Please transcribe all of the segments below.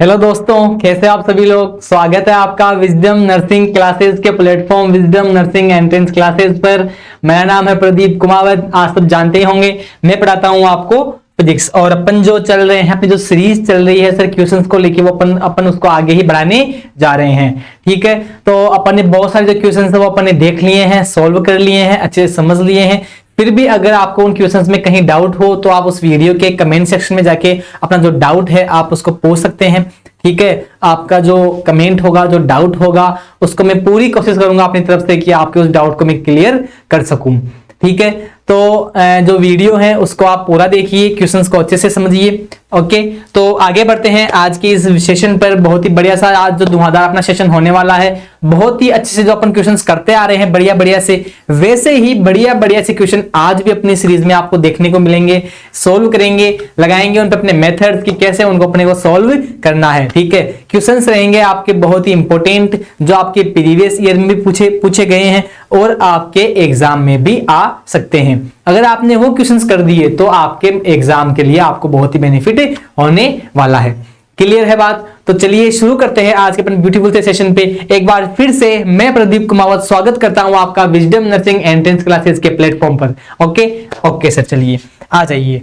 Hello दोस्तों, कैसे आप सभी लोग। स्वागत है आपका विजडम नर्सिंग क्लासेस के platform wisdom nursing entrance classes पर। मेरा नाम है प्रदीप कुमावत। आप सब जानते ही होंगे मैं पढ़ाता हूं आपको फिजिक्स, और अपन जो चल रहे हैं, अपनी जो सीरीज चल रही है सर क्वेश्चंस को लेके, वो अपन उसको आगे ही बढ़ाने जा रहे हैं। ठीक है, तो अपन ने बहुत सारे जो क्वेश्चंस है वो अपन ने देख लिए हैं, सॉल्व कर लिए हैं, अच्छे से समझ लिए हैं। फिर भी अगर आपको उन क्वेश्चंस में कहीं डाउट हो तो आप उस वीडियो के कमेंट सेक्शन में जाके अपना जो डाउट है आप उसको पूछ सकते हैं। ठीक है, आपका जो कमेंट होगा, जो डाउट होगा, उसको मैं पूरी कोशिश करूंगा अपनी तरफ से कि आपके उस डाउट को मैं क्लियर कर सकूं। ठीक है, तो जो वीडियो है उसको आप पूरा देखिए, क्वेश्चंस को अच्छे से समझिए। ओके, तो आगे बढ़ते हैं आज के इस सेशन पर। बहुत ही बढ़िया सा आज जो धुआंधार अपना सेशन होने वाला है, बहुत ही अच्छे से जो अपन क्वेश्चंस करते आ रहे हैं बढ़िया बढ़िया से, वैसे ही बढ़िया बढ़िया से क्वेश्चन आज भी अपनी सीरीज में आपको देखने को मिलेंगे। सोल्व करेंगे, लगाएंगे उन पर अपने मेथड्स कि कैसे उनको अपने को सोल्व करना है। ठीक है, क्वेश्चंस रहेंगे आपके बहुत ही इंपॉर्टेंट, जो आपके प्रीवियस ईयर में भी पूछे गए हैं और आपके एग्जाम में भी आ सकते हैं। अगर आपने वो क्वेश्चंस कर दिए तो आपके एग्जाम के लिए आपको बहुत ही बेनिफिट होने वाला है। क्लियर है बात? तो चलिए शुरू करते हैं आज के अपन ब्यूटीफुल से सेशन पे। एक बार फिर से मैं प्रदीप कुमावत स्वागत करता हूं आपका विजडम नर्सिंग एंट्रेंस क्लासेस के प्लेटफॉर्म पर। ओके सर, चलिए आ जाइए।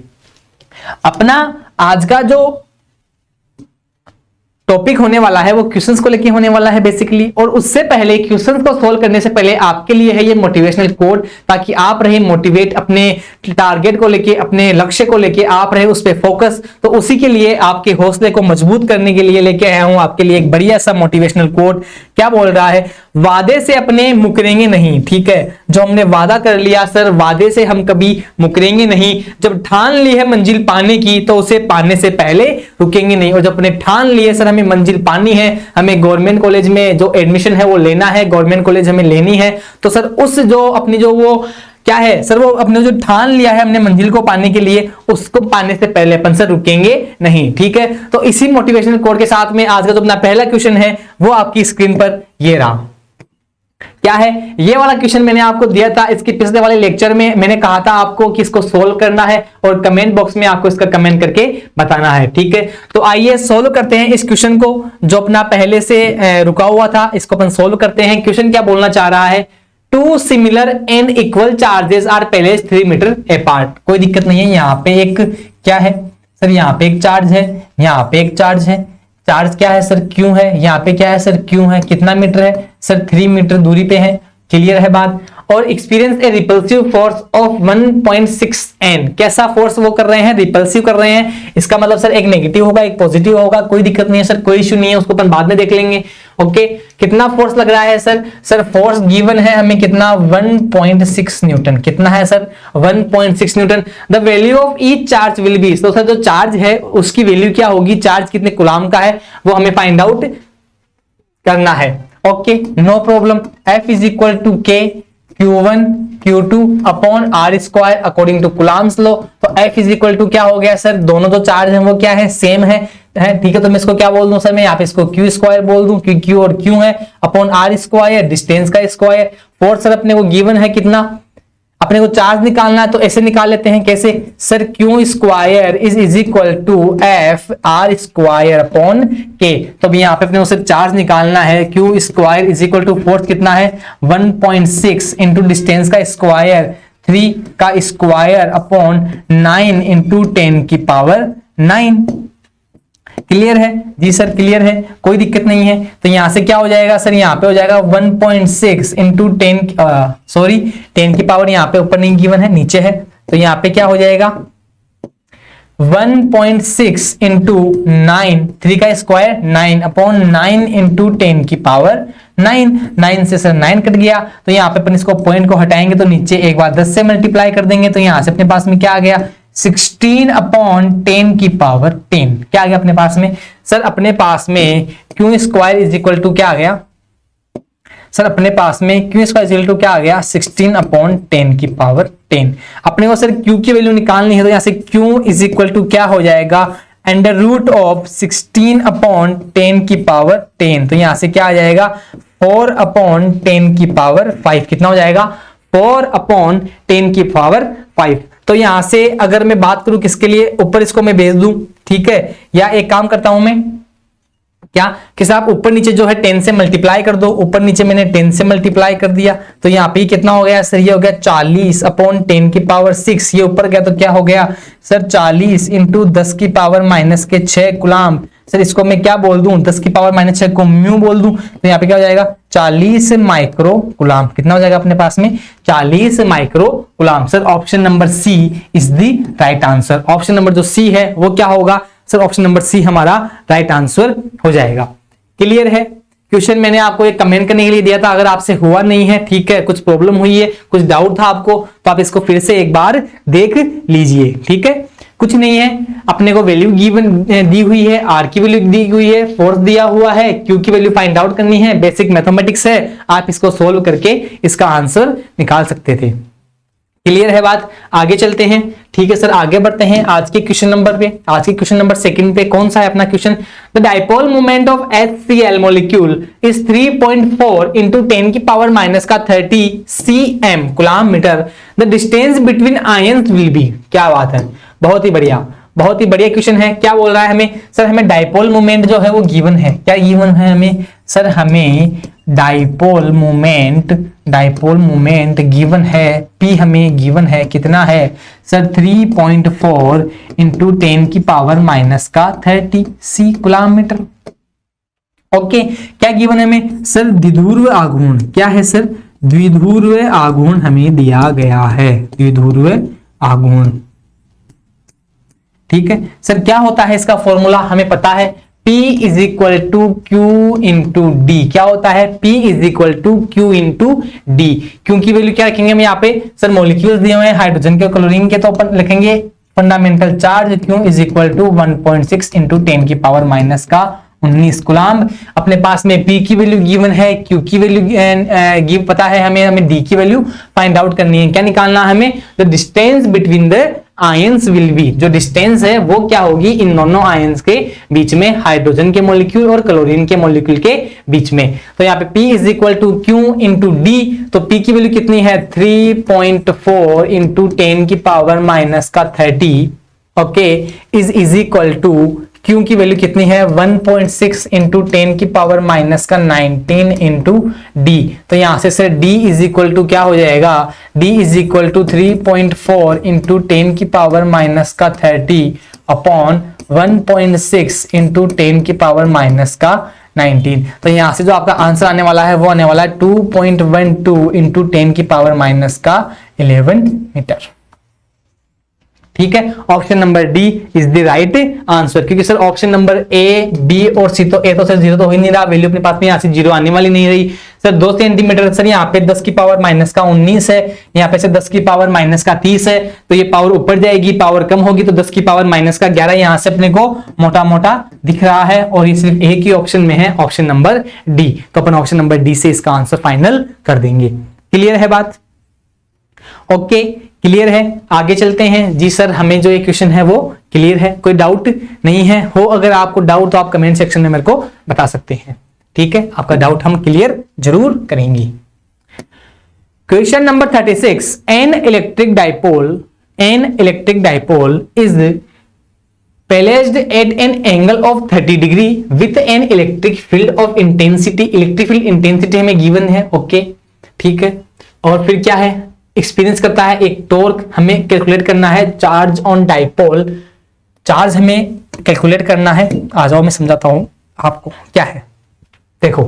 अपना आज का जो टॉपिक होने वाला है वो क्वेश्चंस को लेके होने वाला है बेसिकली। और उससे पहले, क्वेश्चंस को सोल्व करने से पहले आपके लिए है ये मोटिवेशनल कोड, ताकि आप रहे मोटिवेट, अपने टारगेट को लेके, अपने लक्ष्य को लेके आप रहे उस पर फोकस। तो उसी के लिए, आपके हौसले को मजबूत करने के लिए लेके आया हूं आपके लिए एक बढ़िया सा मोटिवेशनल कोड। क्या बोल रहा है? वादे से अपने मुकरेंगे नहीं। ठीक है, जो हमने वादा कर लिया सर, वादे से हम कभी मुकरेंगे नहीं। जब ठान ली है मंजिल पाने की तो उसे पाने से पहले रुकेंगे नहीं। और जब अपने ठान लिए सर हमें मंजिल पानी है, हमें गवर्नमेंट कॉलेज में जो एडमिशन है वो लेना है, गवर्नमेंट कॉलेज हमें लेनी है, तो सर उस जो अपनी जो वो क्या है सर, वो अपने जो ठान लिया है हमने मंजिल को पाने के लिए, उसको पाने से पहले अपन सर रुकेंगे नहीं। ठीक है, तो इसी मोटिवेशनल कोड के साथ में आज का जो अपना पहला क्वेश्चन है वो आपकी स्क्रीन पर ये रहा। क्या है ये वाला क्वेश्चन? मैंने आपको दिया था इसके पिछले वाले लेक्चर में। मैंने कहा था आपको कि इसको सोल्व करना है और कमेंट बॉक्स में आपको इसका कमेंट करके बताना है। ठीक है, तो आइए सोल्व करते हैं इस क्वेश्चन को, जो अपना पहले से रुका हुआ था। इसको अपन सोल्व करते हैं। क्वेश्चन क्या बोलना चाह रहा है? Two similar and equal charges are placed 3 metre apart. कोई दिक्कत नहीं है। यहाँ पे एक क्या है सर, यहाँ पे एक चार्ज है, यहाँ पे एक चार्ज है। चार्ज क्या है सर? क्यू है। यहाँ पे क्या है सर? क्यू है। कितना मीटर है सर? 3 मीटर दूरी पे है। क्लियर है बात? और experience A repulsive force of 1.6 N। कैसा फोर्स वो कर रहे हैं? रिपल्सिव कर रहे हैं। इसका मतलब सर एक नेगेटिव होगा, एक पॉजिटिव होगा। कोई दिक्कत नहीं है सर, कोई इश्यू नहीं है, उसको अपन बाद में देख लेंगे। ओके, कितना फोर्स लग रहा है सर? सर फोर्स गिवन है हमें कितना? 1.6 न्यूटन। कितना है sir? 1.6 Newton. The value of each charge will be. तो सर जो चार्ज है उसकी वैल्यू क्या होगी? चार्ज कितने कूलम का है वो हमें फाइंड आउट करना है। Okay, no problem. F is equal to K Q1 Q2 upon R square according to Coulomb's law. तो F इज इक्वल टू क्या हो गया सर? दोनों जो चार्ज हैं वो क्या है? सेम है। ठीक है, तो मैं इसको क्या बोल दूं सर? मैं यहाँ पे इसको Q स्क्वायर बोल दूं, क्योंकि Q और Q है, अपॉन R स्क्वायर डिस्टेंस का स्क्वायर। फोर्स सर अपने को गिवन है कितना? अपने को चार्ज निकालना है, तो ऐसे निकाल लेते हैं। कैसे sir? Q square is equal to F R square upon K। तो अभी यहाँ पे अपने को सिर्फ चार्ज निकालना है। Q square is equal to force कितना है? 1.6 इंटू डिस्टेंस का स्क्वायर 3 का स्क्वायर अपॉन 9 इंटू 10 की पावर 9। क्लियर है जी सर? क्लियर है, कोई दिक्कत नहीं है। तो यहां से क्या हो जाएगा सर? यहाँ पे हो जाएगा 1.6 इंटू 10 की पावर, यहाँ पे ऊपर नहीं गिवन है, नीचे है। तो यहाँ पे क्या हो जाएगा? 1.6 इंटू 9, 3 का स्क्वायर 9 अपॉन 9 इंटू 10 की पावर 9 से सर 9 कट गया। तो यहाँ पे अपन इसको पॉइंट को हटाएंगे तो नीचे एक बार 10 से मल्टीप्लाई कर देंगे। तो यहाँ से अपने पास में क्या आ गया? 16 अपॉन 10 की पावर 10। क्या आ गया अपने पास में सर? अपने पास में Q square is equal to क्या आ गया सर? अपने पास में Q square is equal to क्या आ गया? 16 अपॉन 10 की पावर 10। अपने को सर Q की वैल्यू निकालनी है, तो यहाँ से Q इज इक्वल टू क्या हो जाएगा? अंडर रूट ऑफ 16 अपॉन 10 की पावर 10। तो यहाँ से क्या आ जाएगा? 4 अपॉन 10 की पावर 5। कितना हो जाएगा? 4 अपॉन 10 की पावर 5। तो यहां से अगर मैं बात करूं किसके लिए, ऊपर इसको मैं भेज दूं, ठीक है, या एक काम करता हूं मैं, क्या कि साहब ऊपर नीचे जो है 10 से मल्टीप्लाई कर दो, ऊपर नीचे मैंने 10 से मल्टीप्लाई कर दिया तो यहाँ पे कितना हो गया सर, ये हो गया 40 अपॉन 10 की पावर 6, ये ऊपर गया तो क्या हो गया सर 40 इंटू 10 की पावर माइनस के 6 गुलाम। सर इसको मैं क्या बोल दूं, 10 की पावर माइनस 6 को म्यू बोल दूं, तो यहाँ पे क्या हो जाएगा 40 माइक्रो गुलाम। कितना हो जाएगा अपने पास में 40 micro coulomb. Sir option number C is the right answer. Option number जो सी है वो क्या होगा सर, ऑप्शन नंबर सी हमारा राइट आंसर हो जाएगा। क्लियर है। क्वेश्चन मैंने आपको एक कमेंट करने के लिए दिया था, अगर आपसे हुआ नहीं है ठीक है, कुछ प्रॉब्लम हुई है, कुछ डाउट था आपको, तो आप इसको फिर से एक बार देख लीजिए। ठीक है, कुछ नहीं है, अपने को वैल्यू गिवन दी हुई है, आर की वैल्यू दी हुई है, फोर्स दिया हुआ है, क्यू की वैल्यू फाइंड आउट करनी है, बेसिक मैथमेटिक्स है, आप इसको सोल्व करके इसका आंसर निकाल सकते थे। क्लियर है बात, आगे चलते हैं। ठीक है सर, आगे बढ़ते हैं आज के क्वेश्चन नंबर पे। आज के क्वेश्चन नंबर सेकंड पे कौन सा है अपना question, the dipole moment of HCl molecule is 3.4 into 10 की पावर माइनस का 30 cm coulomb metre, the distance between ions will be. क्या बात है, बहुत ही बढ़िया, बहुत ही बढ़िया क्वेश्चन है। क्या बोल रहा है हमें सर, हमें डाइपोल मोमेंट जो है वो गिवन है। क्या गिवन है हमें सर, हमें डाइपोल मोमेंट गिवन है, P हमें गिवन है, कितना है सर 3.4 इंटू 10 की पावर माइनस का 30 C कूलम मीटर। ओके, क्या गिवन है हमें सर, द्विध्रुव आघूर्ण। क्या है सर, द्विध्रुव आघूर्ण हमें दिया गया है, द्विध्रुव आघूर्ण। ठीक है सर, क्या होता है इसका फॉर्मूला हमें पता है, P is equal to Q into D. क्या होता है, P is equal to Q into D. Q की वैल्यू क्या रखेंगे हम यहाँ पे सर, मॉलिक्यूल्स दिए हुए हैं हाइड्रोजन के क्लोरीन के, तो अपन लिखेंगे fundamental charge Q is equal to 1.6 into 10 की पावर माइनस का 19 कूलम। अपने पास में P की वैल्यू गिवन है, Q की वैल्यू पता है हमें D की वैल्यू फाइंड आउट करनी है। क्या निकालना है हमें, the distance between the ions will B. जो डिस्टेंस है वो क्या होगी इन दोनों आयंस के बीच में, हाइड्रोजन के मॉलिक्यूल और क्लोरीन के मॉलिक्यूल के बीच में। तो यहाँ पे P is equal to Q into D, तो P की वैल्यू कितनी है 3.4 इंटू 10 की पावर माइनस का 30, okay, is equal to Q की वैल्यू कितनी है 1.6 इंटू 10 की पावर माइनस का 19 इंटू डी। तो यहां से डी इज इक्वल टू क्या हो जाएगा, D is equal to 3.4 into 10 की पावर माइनस का 30 अपॉन 1.6 इंटू 10 की पावर माइनस का 19। तो यहां से जो आपका आंसर आने वाला है वो आने वाला है 2.12 इंटू 10 की पावर माइनस का 11 मीटर। ठीक है, option number D is the right answer, क्योंकि sir option number A, B और सी तो ए तो सर जीरो तो हो ही नहीं रहा, वैल्यू अपने पास में यहाँ से जीरो आने वाली नहीं रही। सर 2 सेंटीमीटर, सर यहाँ पे 10 की पावर माइनस का 19 है, यहाँ पे से 10 की पावर माइनस का 30 है, तो ये पावर ऊपर जाएगी, पावर कम होगी तो 10 की पावर माइनस का 11 यहाँ से अपने को मोटा मोटा दिख रहा है, और ये सिर्फ एक ही ऑप्शन में है, ऑप्शन नंबर डी। तो अपन ऑप्शन नंबर डी से इसका आंसर फाइनल कर देंगे। क्लियर है बात, ओके क्लियर है। आगे चलते हैं जी सर, हमें जो ये क्वेश्चन है वो क्लियर है, कोई डाउट नहीं है, हो अगर आपको डाउट तो आप कमेंट सेक्शन में मेरे को बता सकते हैं। ठीक है, आपका डाउट हम क्लियर जरूर करेंगे। Question number 36, an electric dipole is placed at an angle of 30 degree with an electric field of intensity. Electric field intensity हमें गिवन है, ओके ठीक है, और फिर क्या है, एक्सपीरियंस करता है एक टॉर्क, हमें कैलकुलेट करना है चार्ज ऑन डाइपोल, चार्ज हमें कैलकुलेट करना है। आ जाओ मैं समझाता हूं आपको क्या है। देखो,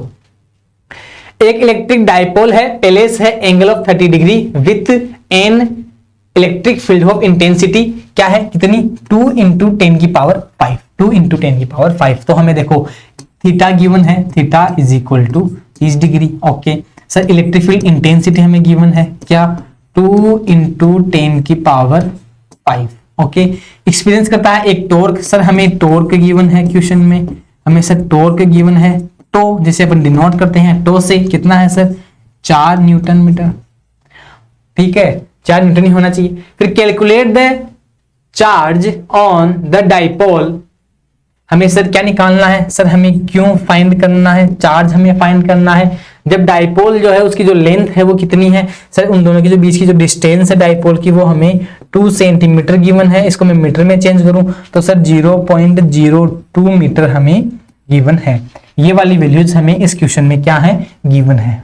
एक इलेक्ट्रिक डाइपोल है, प्लेस है angle of 30 degree with an electric field of intensity क्या है, कितनी 2 इंटू 10 की पावर 5, 2 इंटू 10 की पावर 5। तो हमें देखो थीटा गिवन है, theta is equal to 30 degree, okay. Sir electric field intensity हमें गिवन है क्या, 2 इंटू 10 की पावर 5, ओके। एक्सपीरियंस करता है एक टॉर्क, सर हमें टॉर्क गिवन है क्वेश्चन में, हमें सर टॉर्क गिवन है, तो जिसे अपन डिनोट करते हैं टो से, कितना है सर 4 न्यूटन मीटर, ठीक है 4 न्यूटन ही होना चाहिए। फिर calculate the charge on the dipole, हमें सर क्या निकालना है, सर हमें क्यों फाइंड करना है, चार्ज हमें फाइंड करना है। जब डाइपोल जो है उसकी जो लेंथ है वो कितनी है, सर उन दोनों के जो बीच की जो डिस्टेंस है डाइपोल की वो हमें 2 सेंटीमीटर गिवन है, इसको मैं मीटर में चेंज करूं तो सर 0.02 मीटर हमें गिवन है। ये वाली वैल्यूज हमें इस क्वेश्चन में क्या है, गिवन है,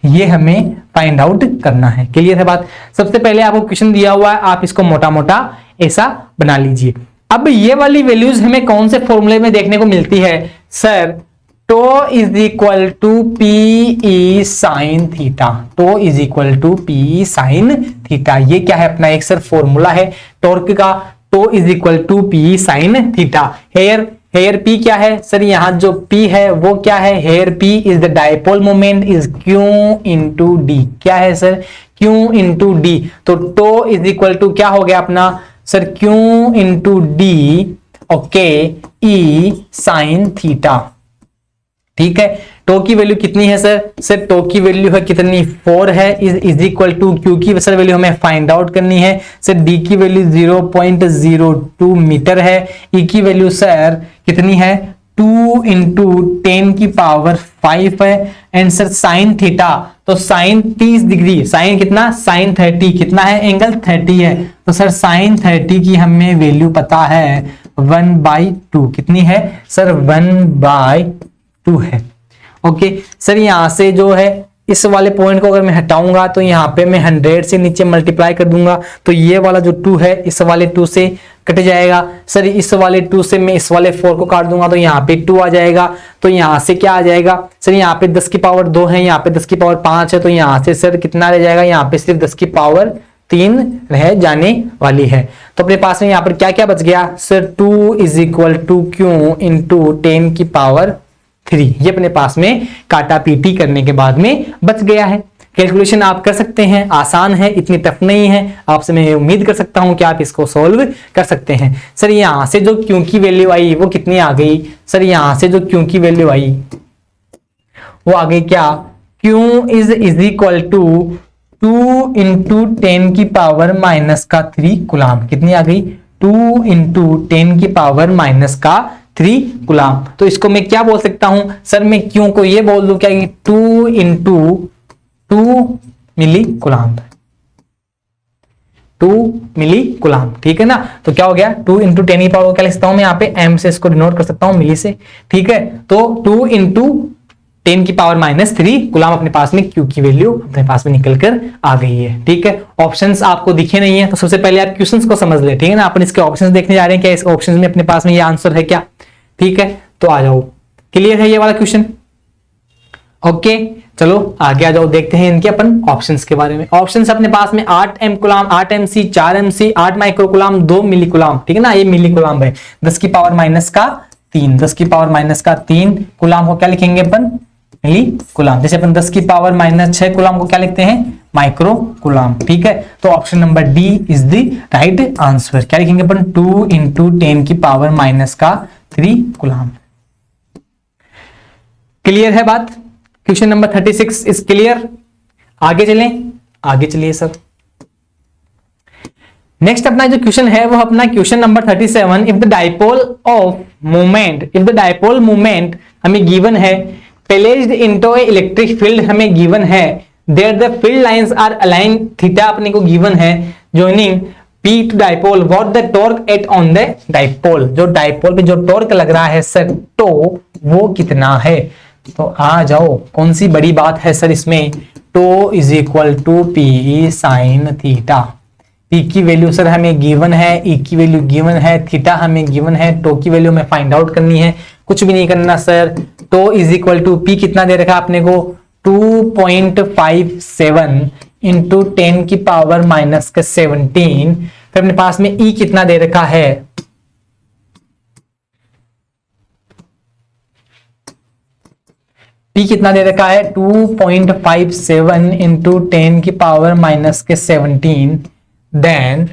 ये हमें फाइंड आउट करना है। क्लियर है बात। सबसे पहले आपको क्वेश्चन दिया हुआ है, आप इसको मोटा मोटा ऐसा बना लीजिए। अब ये वाली वैल्यूज हमें कौन से फॉर्मूले में देखने को मिलती है sir, tau is equal to P E sine theta, tau is equal to P sine theta. ये क्या है अपना एक सर फॉर्मूला है टॉर्क का, tau is equal to P sine theta. Here P क्या है सर, यहाँ जो P है वो क्या है, here P is the dipole moment is Q into D. क्या है सर, Q इंटू डी। तो टो इज इक्वल टू क्या हो गया अपना sir, Q into D, okay, E sine theta. ठीक है, टो की वैल्यू कितनी है सर टो की वैल्यू है कितनी, 4 है, इज इक्वल टू क्यू की सर वैल्यू हमें फाइंड आउट करनी है सर, डी की वैल्यू 0.02 मीटर है, ई की वैल्यू सर कितनी है 2 इंटू 10 की पावर 5 है, एंड सर साइन थीटा, तो साइन 30 डिग्री, साइन कितना, साइन 30 कितना है, एंगल 30 है, तो सर साइन 30 की हमें वैल्यू पता है 1/2, कितनी है सर 1/2 है। ओके सर, यहां से जो है इस वाले पॉइंट को अगर मैं हटाऊंगा तो यहाँ पे मैं 100 से नीचे मल्टीप्लाई कर दूंगा, तो ये वाला जो 2 है इस वाले 2 से कट जाएगा सर, इस वाले 2 से मैं इस वाले 4 को काट दूंगा तो यहाँ पे 2 आ जाएगा, तो यहाँ से क्या आ जाएगा सर, यहाँ पे 10 की पावर 2 है, यहाँ पे 10 की पावर 5 है, तो यहाँ से सर कितना रह जाएगा, यहाँ पे सिर्फ 10 की पावर 3 रह जाने वाली है। तो अपने पास में यहाँ पर क्या क्या बच गया sir, 2 is equal to Q into 10 की पावर 3, ये अपने पास में काटा पीटी करने के बाद में बच गया है। कैलकुलेशन आप कर सकते हैं, आसान है, इतनी टफ नहीं है, आपसे मैं उम्मीद कर सकता हूं कि आप इसको सॉल्व कर सकते हैं। सर यहां से जो क्यू की वैल्यू आई वो कितनी आ गई सर, यहां से जो क्यू की वैल्यू आई वो आ गई क्या, Q is equal to 2 into 10 की पावर माइनस का 3 कुलाम, कितनी आ गई 2 इंटू 10 की पावर माइनस का 3 कुलाम। तो इसको मैं क्या बोल सकता हूं सर, मैं क्यों को ये बोल दूं क्या, 2 इंटू 2 मिली कुलाम, 2 मिली कुलाम, ठीक है ना। तो क्या हो गया 2 इंटू 10 की पावर क्या लिख सकता हूं मैं यहाँ पे, एम से इसको डिनोट कर सकता हूं मिली से, ठीक है। तो 2 इंटू 10 की पावर माइनस 3 कुलाम अपने पास में क्यू की वैल्यू अपने पास में निकल कर आ गई है, ठीक है। ऑप्शंस आपको दिखे नहीं है तो सबसे पहले आप क्वेश्चंस को समझ ले, ठीक है ना। अपन इसके ऑप्शंस देखने जा रहे हैं, क्या इस ऑप्शंस में अपने पास में ये आंसर है क्या, ठीक है। तो आ जाओ, क्लियर है ये वाला क्वेश्चन, ओके। चलो आगे आ जाओ, देखते हैं इनके अपन ऑप्शंस के बारे में। ऑप्शंस अपने पास में 8 M coulomb, 8 MC, 4 MC, 8 micro coulomb, 2 milli coulomb, ठीक है ना। ये मिली कुलाम है, 10 की पावर माइनस का 3, 10 की पावर माइनस का 3 कुलाम को क्या लिखेंगे अपन, मिली कुलाम। जैसे अपन 10 की पावर माइनस 6 कुलाम को क्या लिखते हैं, माइक्रो कुलाम, ठीक है। तो option number D is the right answer. क्या लिखेंगे अपन, 2 इंटू 10 की पावर माइनस का 3 कुलाम। क्लियर है बात। Question number 36 is clear. आगे चलें, आगे चलिए सर। नेक्स्ट अपना जो क्वेश्चन है वो अपना question number 37, if the dipole of movement, if the dipole movement हमें गिवन है, placed into a electric field हमें गिवन है, there the field lines are align, theta अपने को गिवन है, joining P to dipole, what the torque at on the dipole, जो dipole पे जो टॉर्क लग रहा है सर तो वो कितना है। तो आ जाओ, कौन सी बड़ी बात है सर इसमें, tau is equal to P sine theta. P की वैल्यू सर हमें गिवन है, ई की वैल्यू गिवन है, थीटा हमें गिवन है, टो की वैल्यू हमें फाइंड आउट करनी है। कुछ भी नहीं करना sir, tau is equal to P कितना दे रखा आपने को 2.57 इंटू 10 की पावर माइनस का 17, फिर अपने पास में ई कितना दे रखा है, पी कितना दे रखा है 2.57 इंटू 10 की पावर माइनस के 17, देन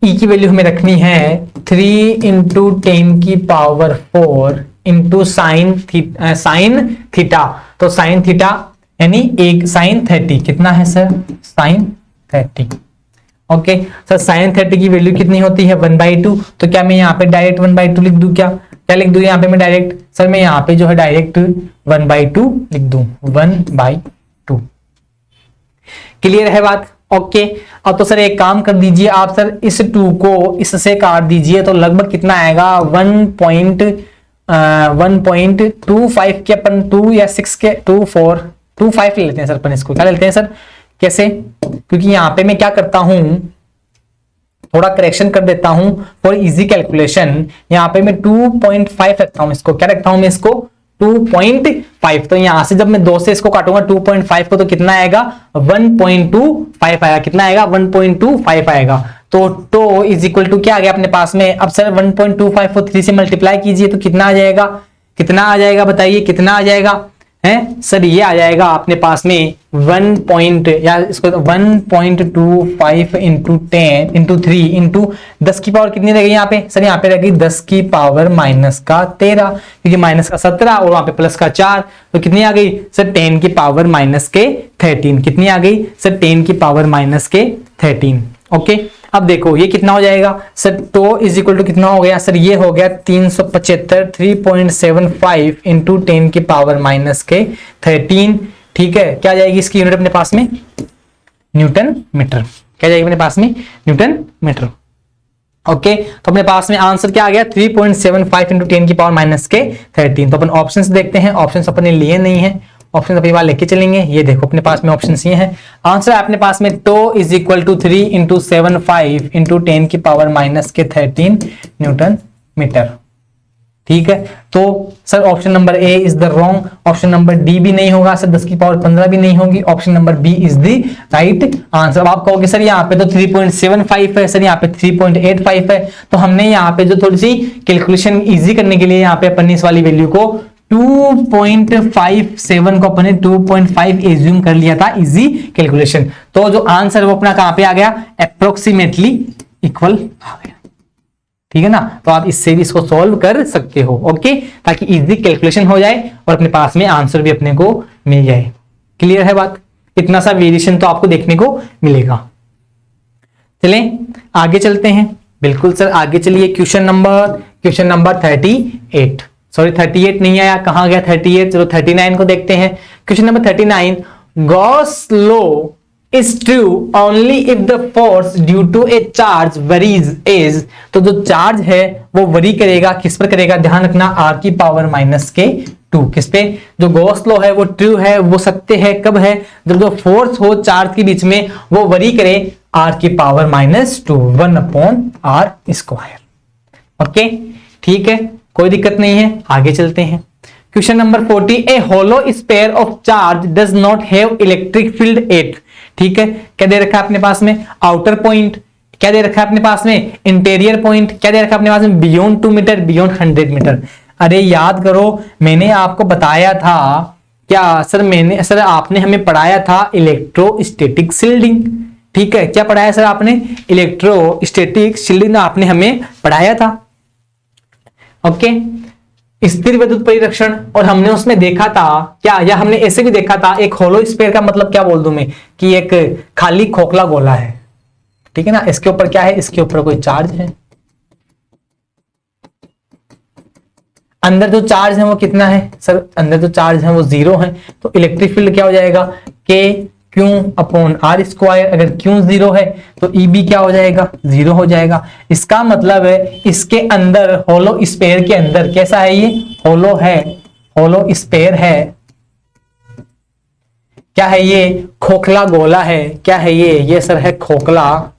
ई की वैल्यू हमें रखनी है 3 इंटू 10 की पावर 4 इंटू साइन थीटा, तो साइन थीटा यानी एक साइन 30 कितना है sir, sine 30, okay sir. Sine 30 की वैल्यू कितनी होती है 1/2, तो क्या मैं यहाँ पे डायरेक्ट 1/2 लिख दूं, क्या लिख दूं यहाँ पे मैं डायरेक्ट, सर मैं यहाँ पे जो है डायरेक्ट 1/2 लिख दूं, 1/2। क्लियर है बात। ओके। अब तो सर एक काम कर दीजिए आप सर, इस 2 को इससे काट दीजिए तो लगभग कितना आएगा 1.25 के अपन 2 या 6 के 2.425 ले लेते हैं सर। अपन इसको क्या लेते हैं सर, कैसे, क्योंकि यहां पे मैं क्या करता हूं, थोड़ा करेक्शन कर देता हूं फॉर इजी कैलकुलेशन। यहां पे मैं 2.5 रखता हूं, इसको क्या रखता हूं मैं, इसको 2.5। तो यहां से जब मैं 2 से इसको काटूंगा 2.5 को तो कितना आएगा 1.25 आएगा, कितना आएगा 1.25 आएगा। तो इज इक्वल टू क्या आ गया अपने पास में, अब सर 1.25 को 3 से मल्टीप्लाई कीजिए तो कितना आ जाएगा, कितना आ जाएगा बताइए, कितना आ जाएगा है सर, ये आ जाएगा अपने पास में 1.25 इंटू 10 इंटू 3 इंटू 10 की पावर कितनी रहेगी यहाँ पे सर, यहाँ पे रहेगी 10 की पावर माइनस का 13, क्योंकि माइनस का 17 और वहां पे प्लस का 4, तो कितनी आ गई सर 10 की पावर माइनस के 13, कितनी आ गई सर 10 की पावर माइनस के 13। ओके, अब देखो ये कितना हो जाएगा सर, तो इज इक्वल टू कितना हो गया सर, ये हो गया 375 3.75 इंटू 10 की पावर माइनस के 13। ठीक है, क्या जाएगी इसकी यूनिट अपने पास में, न्यूटन मीटर, क्या जाएगी अपने पास में न्यूटन मीटर। ओके, तो अपने पास में आंसर क्या आ गया 3.75 इंटू 10 की पावर माइनस के 13। तो अपन ऑप्शंस देखते हैं, ऑप्शंस अपने लिए नहीं है, ऑप्शन अपनी बार लेके चलेंगे। ये देखो अपने पास में ऑप्शन ये है, आंसर है अपने पास में tau is equal to 3 into 75 into 10 की पावर माइनस के 13 न्यूटन मीटर। ठीक है, तो sir option number A is the wrong, option number D भी नहीं होगा सर, 10 की पावर 15 भी नहीं होगी, option number B is the right answer. अब आप कहोगे सर यहाँ पे तो 3.75 है सर, यहाँ पे 3.85 है, तो हमने यहाँ पे जो थोड़ी सी कैलकुलेशन इजी करने के लिए यहाँ पे अपन इस वाली वैल्यू को 2.57 को अपने 2.5 एज्यूम कर लिया था इजी कैलकुलेशन। तो जो आंसर वो अपना कहां पे आ गया, अप्रोक्सीमेटली इक्वल आ गया। ठीक है ना, तो आप इससे भी इसको सॉल्व कर सकते हो। ओके, ताकि इजी कैलकुलेशन हो जाए और अपने पास में आंसर भी अपने को मिल जाए। क्लियर है बात, इतना सा वेरिएशन तो आपको देखने को मिलेगा। चलें आगे चलते हैं, बिल्कुल सर आगे चलिए। क्वेश्चन नंबर 38, सॉरी 38 नहीं आया, कहां गया 38, चलो 39 को देखते हैं। Question number 39, Gauss law is true only if the force due to a charge varies is, तो जो चार्ज है वो वरी करेगा, किस पर करेगा, ध्यान रखना r की पावर माइनस के 2, किस पे, जो गॉस लॉ है वो ट्रू है, वो सत्य है, कब है, जब जो फोर्स हो चार्ज के बीच में वो वरी करे r की पावर माइनस 2 1/r²। ओके, ठीक है, कोई दिक्कत नहीं है, आगे चलते हैं। Question number 40, a hollow sphere of charge does not have electric field at. ठीक है, क्या दे रखा है अपने पास में, आउटर पॉइंट, क्या दे रखा है अपने पास में, इंटीरियर पॉइंट, क्या दे रखा है अपने पास में, बियॉन्ड 2 मीटर, बियॉन्ड 100 मीटर। अरे याद करो, मैंने आपको बताया था क्या सर, आपने हमें पढ़ाया था इलेक्ट्रोस्टैटिक शील्डिंग। ठीक है, क्या पढ़ाया सर आपने, इलेक्ट्रोस्टैटिक शील्डिंग आपने हमें पढ़ाया था। ओके, स्थिर विद्युत परिरक्षण, और हमने उसमें देखा था क्या, या हमने ऐसे भी देखा था, एक होलो स्फीयर का मतलब क्या बोल दूं मैं, कि एक खाली खोखला गोला है। ठीक है ना, इसके ऊपर क्या है, इसके ऊपर कोई चार्ज है, अंदर जो चार्ज है वो कितना है सर, अंदर जो चार्ज है वो 0 है, तो इलेक्ट्रिक फील्ड क्या हो जाएगा, K Q अपॉन r²। अगर Q 0 है तो EB क्या हो जाएगा, 0 हो जाएगा। इसका मतलब है इसके अंदर होलो स्फीयर के अंदर कैसा है, ये होलो है, होलो स्फीयर है, क्या है ये, खोखला गोला है, क्या है ये सर है खोखला,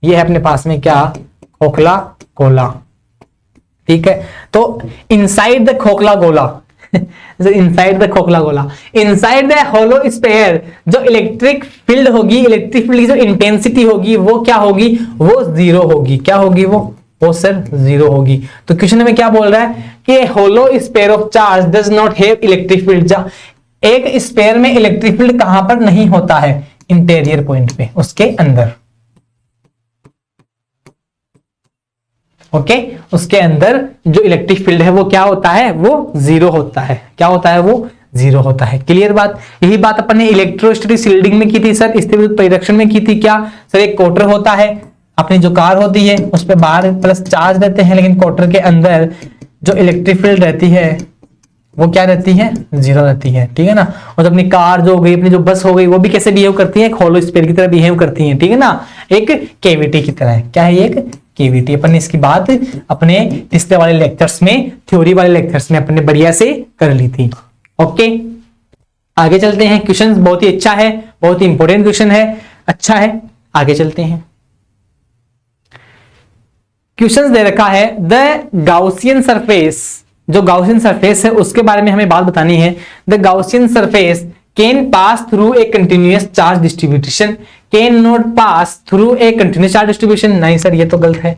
ये है अपने पास में क्या, खोखला गोला। ठीक है, तो इनसाइड द खोखला गोला इनसाइड द खोखला गोला, इनसाइड द होलो स्फीयर जो इलेक्ट्रिक फील्ड होगी, इलेक्ट्रिक फील्ड की जो इंटेंसिटी होगी वो क्या होगी, वो 0 होगी। क्या होगी वो सर 0 होगी। तो क्वेश्चन में क्या बोल रहा है कि hollow sphere of charge does not have electric field. एक स्फीयर में इलेक्ट्रिक फील्ड कहां पर नहीं होता है, इंटीरियर पॉइंट पे, उसके अंदर। ओके, उसके अंदर जो इलेक्ट्रिक फील्ड है वो क्या होता है, वो 0 होता है। क्या होता है, वो 0 होता है। क्लियर बात, यही बात अपन ने इलेक्ट्रोस्टैटिक शील्डिंग में की थी सर, स्थिर विद्युत परिरक्षण में की थी। क्या सर, एक कोटर होता है, अपनी जो कार होती है उस पर बाहर प्लस चार्ज रहते हैं, लेकिन कोटर के अंदर जो इलेक्ट्रिक फील्ड रहती है वो क्या रहती है, 0 रहती है, ठीक है ना। और अपनी कार जो हो गई, अपनी जो बस हो गई, वो भी कैसे बिहेव करती है, एक होलो स्फीयर की तरह बिहेव करती है, ठीक है ना, एक केविटी की तरह। क्या है, एक केविटी। अपन इसकी बात अपने पिछले वाले लेक्चर्स में, थ्योरी वाले लेक्चर्स में अपने बढ़िया से कर ली थी। ओके, आगे चलते हैं। क्वेश्चन बहुत ही अच्छा है, बहुत ही इंपॉर्टेंट क्वेश्चन है, अच्छा है। आगे चलते हैं। क्वेश्चन दे रखा है, द गाउसियन सरफेस, जो गाउसियन सरफेस है उसके बारे में हमें बात बतानी है। The Gaussian surface can pass through a continuous charge distribution, can not pass through a continuous charge distribution, नहीं सर ये तो गलत है।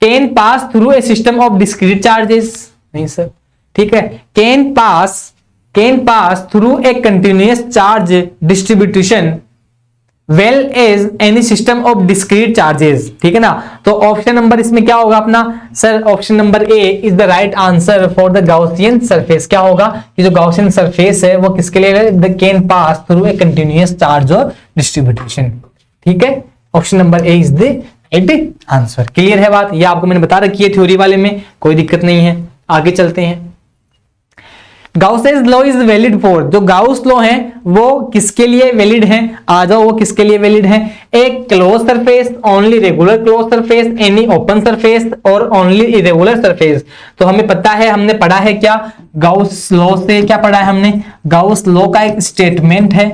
Can pass through a system of discrete charges, नहीं सर, ठीक है। Can pass through a continuous charge distribution well as any system of discrete charges, ठीक है ना। तो ऑप्शन नंबर इसमें क्या होगा अपना sir, option number A is the right answer for the Gaussian surface. क्या होगा कि जो गाउसियन सरफेस है वो किसके लिए है, the can pass through a continuous charge of distribution, ठीक है। Option number A is the right answer. Clear है बात, ये आपको मैंने बता रखी है थ्योरी वाले में, कोई दिक्कत नहीं है। आगे चलते हैं। गाउसेस लॉ इज वैलिड फॉर, जो गाउस लॉ है वो किसके लिए वैलिड है, आ जाओ, वो किसके लिए वैलिड है। एक close surface, only regular close surface, any open surface और ओनली इरेगुलर सरफेस। तो हमें पता है, हमने पढ़ा है क्या गाउस लॉ से, क्या पढ़ा है हमने, गाउस लॉ का एक स्टेटमेंट है,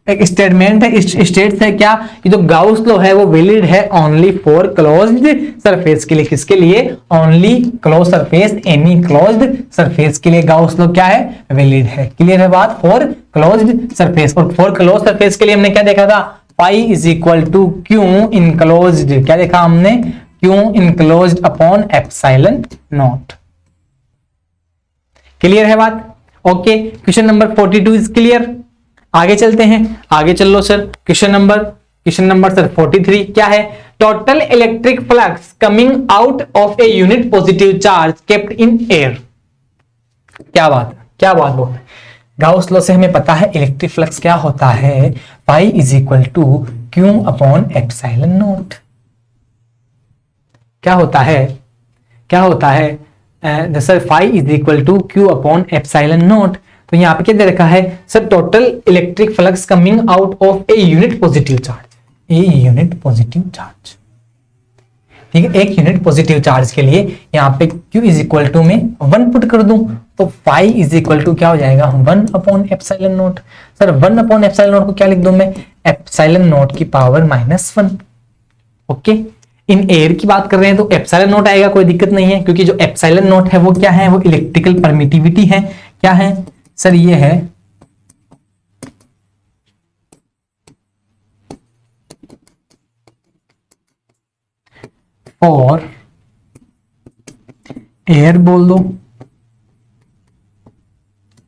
एक स्टेटमेंट है, स्टेट्स है क्या कि जो गाउस लॉ है वो वैलिड है ओनली फॉर क्लोज्ड सरफेस के लिए, किसके लिए, only close surface, any closed surface के लिए गाउस लॉ क्या है, वैलिड है। क्लियर है बात, फॉर क्लोज्ड सरफेस। और फॉर क्लोज सरफेस के लिए हमने क्या देखा था, phi is equal to Q enclosed, क्या देखा हमने, Q enclosed upon epsilon naught. Clear है बात, okay. Question number 42 is clear. आगे चलते हैं, आगे चल लो सर। क्वेश्चन नंबर सर 43 क्या है, total electric flux coming out of a unit positive charge kept in air. क्या बात बोल, गाउस लॉ से हमें पता है इलेक्ट्रिक फ्लक्स क्या होता है, pi is equal to q upon epsilon naught. क्या होता है sir, phi is equal to q upon epsilon naught. तो यहां पे क्या दे रखा है sir, total electric flux coming out of a unit positive charge, a unit positive charge, ठीक है। एक यूनिट पॉजिटिव चार्ज के लिए यहाँ पे Q इज इक्वल टू में 1 पुट कर दूं तो फाई इज इक्वल टू क्या हो जाएगा, 1 upon epsilon not. Sir 1 upon epsilon not को क्या लिख दूं मैं, एप्सिलॉन नॉट की पावर -1। ओके, इन एयर की बात कर रहे हैं तो एप्सिलॉन नॉट आएगा, कोई दिक्कत नहीं है, क्योंकि जो एप्सिलॉन नॉट है वो क्या है, वो इलेक्ट्रिकल परमिटिविटी है। क्या है सर, ये है और एयर बोल दो,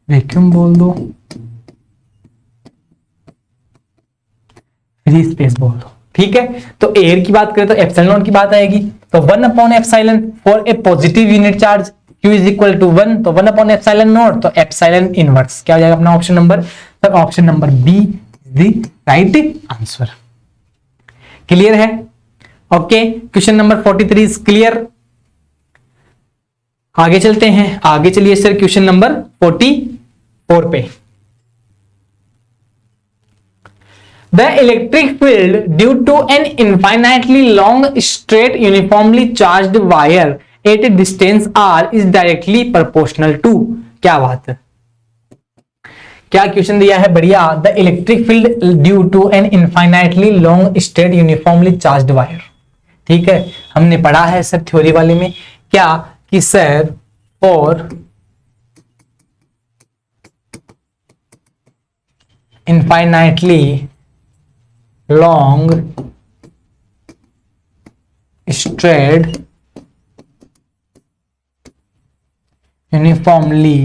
वैक्यूम बोल दो, फ्री स्पेस बोल दो, ठीक है। तो एयर की बात करें तो एप्सिलॉन नॉट की बात आएगी, तो 1 upon epsilon for a positive unit charge Q is equal to 1, तो 1 अपॉन एप्सिलॉन नॉट, तो एप्सिलॉन इनवर्स क्या हो जाएगा अपना ऑप्शन नंबर, तो option number B is the right answer. Clear है, okay. Question number 43 is clear. आगे चलते हैं, आगे चलिए सर क्वेश्चन नंबर 44 पे। The electric field due to an infinitely long straight uniformly charged wire at a distance r is directly proportional to, क्या बात है, क्या क्वेश्चन दिया है, बढ़िया। The electric field due to an infinitely long straight uniformly charged wire, ठीक है। हमने पढ़ा है सर थ्योरी वाले में क्या कि sir for infinitely long straight uniformly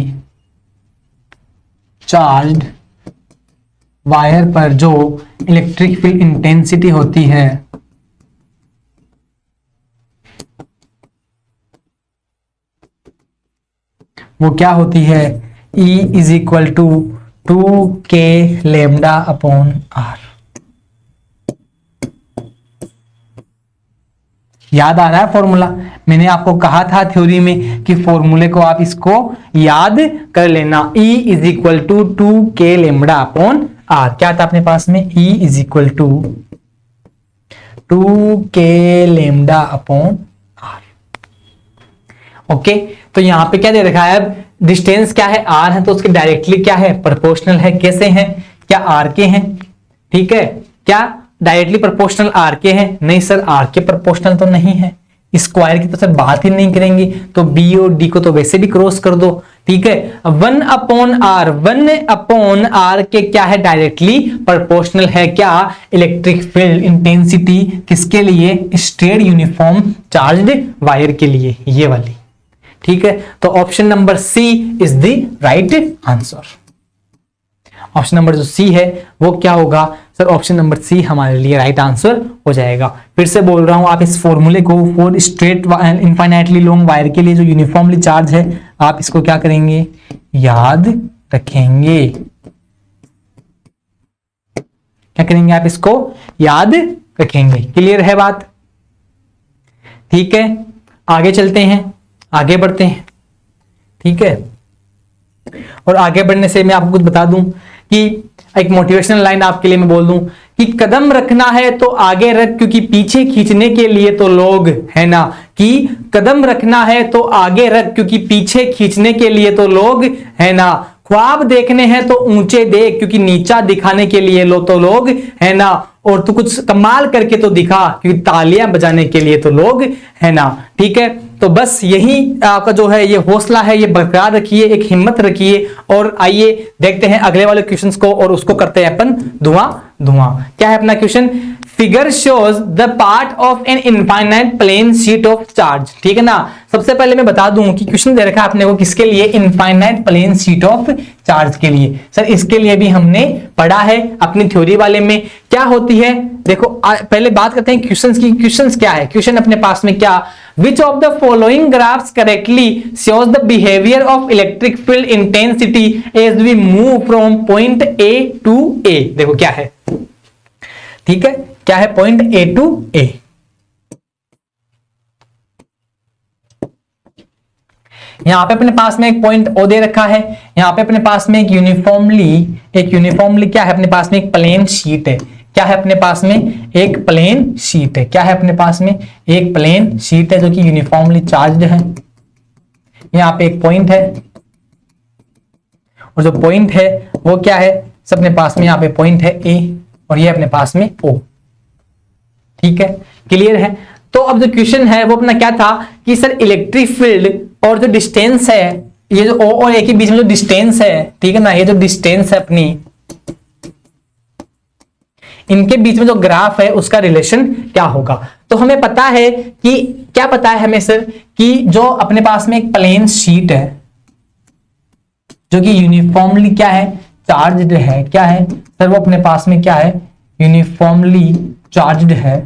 charged wire पर जो इलेक्ट्रिक फील्ड इंटेंसिटी होती है वो क्या होती है, E is equal to 2k lambda upon r। याद आ रहा है फॉर्मूला? मैंने आपको कहा था थ्योरी में कि फॉर्मूले को आप इसको याद कर लेना। E is equal to 2k lambda upon r। क्या था अपने पास में? E is equal to 2k lambda upon r। Okay, तो यहां पे क्या दे रखा है? अब डिस्टेंस क्या है? r है, तो उसके डायरेक्टली क्या है? प्रोपोर्शनल है। कैसे हैं? क्या r के हैं? ठीक है, क्या डायरेक्टली प्रोपोर्शनल आर के है? नहीं सर, आर के प्रोपोर्शनल तो नहीं है। स्क्वायर की तो सर बात ही नहीं करेंगे, तो बी और डी को तो वैसे भी क्रॉस कर दो। ठीक है, 1 अपॉन आर के क्या है? डायरेक्टली प्रोपोर्शनल है। क्या? इलेक्ट्रिक फील्ड इंटेंसिटी किसके लिए? स्ट्रेट यूनिफॉर्म चार्ज्ड वायर के लिए, ये वाली। ठीक है, तो option number C is the right answer. Option number जो सी है वो क्या होगा सर? ऑप्शन नंबर सी हमारे लिए राइट आंसर हो जाएगा। फिर से बोल रहा हूं, आप इस फॉर्मूले को for straight infinitely long wire के लिए जो यूनिफॉर्मली चार्ज है, आप इसको क्या करेंगे? याद रखेंगे। क्या करेंगे? आप इसको याद रखेंगे। क्लियर है बात? ठीक है, आगे चलते हैं, आगे बढ़ते हैं। ठीक है, और आगे बढ़ने से मैं आपको कुछ बता दूं कि एक मोटिवेशनल लाइन आपके लिए मैं बोल दूं कि कदम रखना है तो आगे रख, क्योंकि पीछे खींचने के लिए तो लोग है ना। कि कदम रखना है तो आगे रख, क्योंकि पीछे खींचने के लिए तो लोग है ना। ख्वाब देखने हैं तो ऊंचे देख, क्योंकि नीचा दिखाने के लिए तो लोग है ना। और तू कुछ कमाल करके तो दिखा, क्योंकि तालियां बजाने के लिए तो लोग है ना। ठीक है, तो बस यही आपका जो है ये हौसला है, ये बरकरार रखिए, एक हिम्मत रखिए। और आइए देखते हैं अगले वाले क्वेश्चंस को, और उसको करते हैं अपन धुआं धुआं। क्या है अपना question? Figure shows the part of an infinite plane sheet of charge. ठीक है ना, सबसे पहले मैं बता दूं कि क्वेश्चन दे रखा है अपने को किसके लिए? Infinite plane sheet of charge के लिए। सर इसके लिए भी हमने पढ़ा है अपनी थ्योरी वाले में। क्या होती है देखो, पहले बात करते हैं क्वेश्चंस की। क्वेश्चंस क्या है? क्वेश्चन अपने पास में क्या? Which of the following graphs correctly shows the behavior of electric field intensity as we move from point A to A? देखो क्या है, ठीक है, क्या है? Point A to A। यहां पे अपने पास में एक पॉइंट O दे रखा है, यहां पे अपने पास में एक यूनिफॉर्मली क्या है? अपने पास में एक प्लेन शीट है। क्या है अपने पास में? एक प्लेन शीट है। क्या है अपने पास में? एक प्लेन शीट है जो कि यूनिफॉर्मली चार्ज्ड है। यहां पे एक पॉइंट है, और जो पॉइंट है वो क्या है? सब अपने पास में यहां पे पॉइंट है A, और ये अपने पास में O। ठीक है, क्लियर है? तो अब जो क्वेश्चन है वो अपना क्या था कि सर इलेक्ट्रिक फील्ड और जो डिस्टेंस है, ये जो O और A के बीच में जो डिस्टेंस है, ठीक है ना, ये जो डिस्टेंस है अपनी, इनके बीच में जो ग्राफ है उसका रिलेशन क्या होगा? तो हमें पता है कि क्या पता है हमें सर कि जो अपने पास में एक प्लेन शीट है जो कि यूनिफॉर्मली क्या है? चार्ज्ड है। क्या है सर? वो अपने पास में क्या है? यूनिफॉर्मली चार्ज्ड है।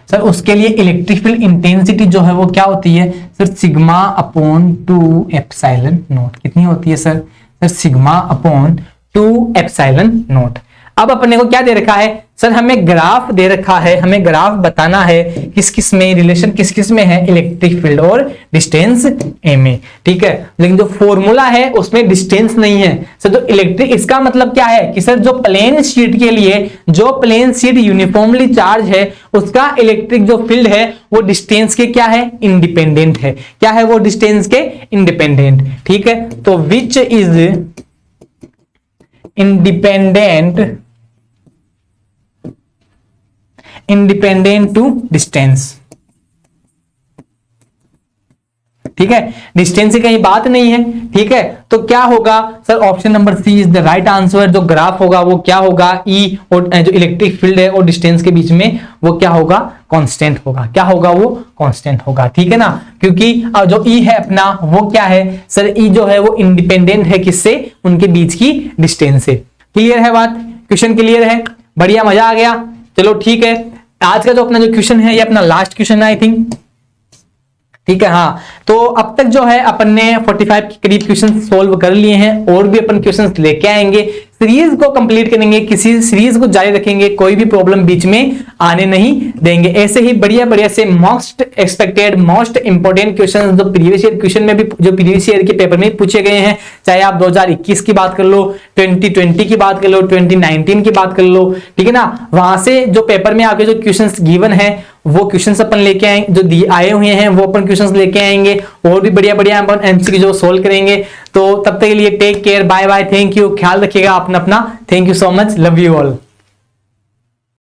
सर उसके लिए इलेक्ट्रिक फील्ड इंटेंसिटी जो है वो क्या होती है sir? Sigma upon 2 epsilon not. कितनी होती है sir? Sir sigma upon 2 epsilon not. अब अपने को क्या दे रखा है सर? हमें ग्राफ दे रखा है, हमें ग्राफ बताना है किस किस में रिलेशन, किस किस में है इलेक्ट्रिक फील्ड और डिस्टेंस ए में। ठीक है, लेकिन जो फॉर्मूला है उसमें डिस्टेंस नहीं है सर। जो इलेक्ट्रिक, इसका मतलब क्या है कि सर जो प्लेन शीट के लिए, जो प्लेन शीट यूनिफॉर्मली चार्ज है, उसका इलेक्ट्रिक जो फील्ड है वो डिस्टेंस के क्या है? इंडिपेंडेंट है। क्या है वो? डिस्टेंस के इंडिपेंडेंट। ठीक है, तो which is independent to distance. ठीक है, डिस्टेंस की कहीं बात नहीं है। ठीक है, तो क्या होगा sir? Option number C is the right answer. जो ग्राफ होगा वो क्या होगा? ई और जो इलेक्ट्रिक फील्ड है और डिस्टेंस के बीच में वो क्या होगा? कांस्टेंट होगा। क्या होगा? वो कांस्टेंट होगा। ठीक है ना, क्योंकि जो ई है अपना वो क्या है सर? ई जो है वो इंडिपेंडेंट है किससे? उनके बीच की डिस्टेंस से। क्लियर है बात? क्वेश्चन क्लियर है? बढ़िया, मजा आ गया। चलो ठीक है, आज का जो अपना जो क्वेश्चन है ये अपना लास्ट क्वेश्चन है आई थिंक। ठीक है, हाँ, तो अब तक जो है अपन ने 45 के करीब क्वेश्चन सोल्व कर लिए हैं, और भी अपन क्वेश्चन लेके आएंगे। सीरीज को कंप्लीट करेंगे, किसी सीरीज को जारी रखेंगे, कोई भी प्रॉब्लम बीच में आने नहीं देंगे। ऐसे ही बढ़िया बढ़िया से most expected, most important question जो प्रीवियस ईयर क्वेश्चन में भी, जो प्रीवियस ईयर के पेपर में पूछे गए हैं, चाहे आप 2021 की बात कर लो, 2020 की बात कर लो, 2019 की बात कर लो, ठीक है ना, वहां से जो पेपर में आगे जो क्वेश्चंस गिवन है वो क्वेश्चंस अपन लेके आएंगे, जो आए हुए हैं वो अपन क्वेश्चंस लेके आएंगे, और भी बढ़िया बढ़िया अपन एमसीक्यू जो सोल्व करेंगे। तो तब तक के लिए take care, bye bye, thank you, ख्याल रखिएगा अपना, thank you so much, love you all.